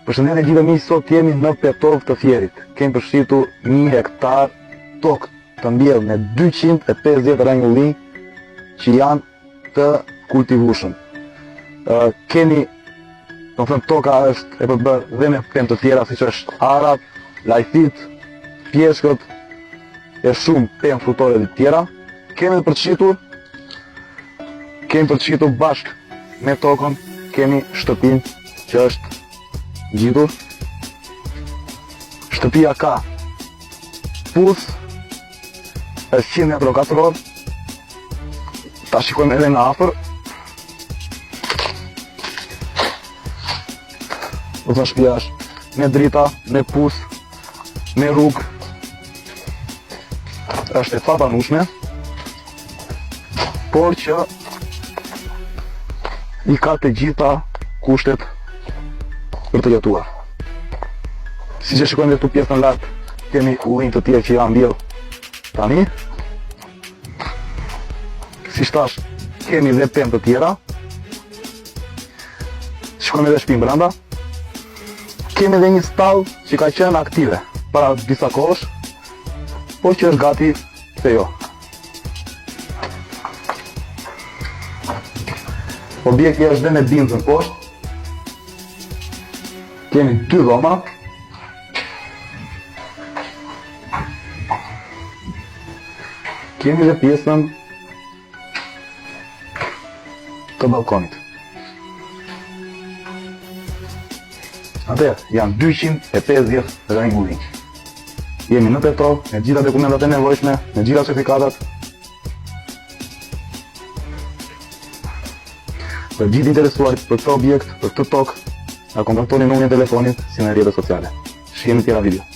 Përshëndetje gjithë miq, sot jemi në Petovë të Fierit. Kemi përfshitur 1 hektar tokë të mbjellë me 250 rregullin që janë të kultivueshëm. Kemi, do të them, toka është e përbërë dhe me pemë të tjera siç është arat, lajthit, pjeshkët e shumë pemë frutore të tjera. Kemi përfshitur bashkë me tokën, kemi shtëpinë që është ngjitur. Shtëpia ka puth, është 100 metra katror. Ta shikojmë edhe nga afër. Do të shtëpia është me drita, me puth, me rrugë. Është e pabanueshme, por që i ka të gjitha kushtet për të jetuar. Si që shikojmë dhe këtu pjesën lart, kemi ullinj të tjerë që janë mbjellë tani. Si thash, kemi dhe pemë të tjera. Shikojmë edhe shtëpinë brenda. Kemi edhe një stall që ka qenë aktive para disa kohësh, por që është gati fejo. Objekti është dhe me bimzën poshtë. Kemi 2 dhoma. Kemi dhe pjesën të balkonit. Atëherë, janë 250 rregullin. Jemi në Petovë, me gjitha dokumentat e nevojshme, me gjitha certifikatat. Për gjithë interesuarit për këtë objekt, për këtë tokë, na kontaktoni numrin e telefonit si në rrjetet sociale. Shihemi në tjera video.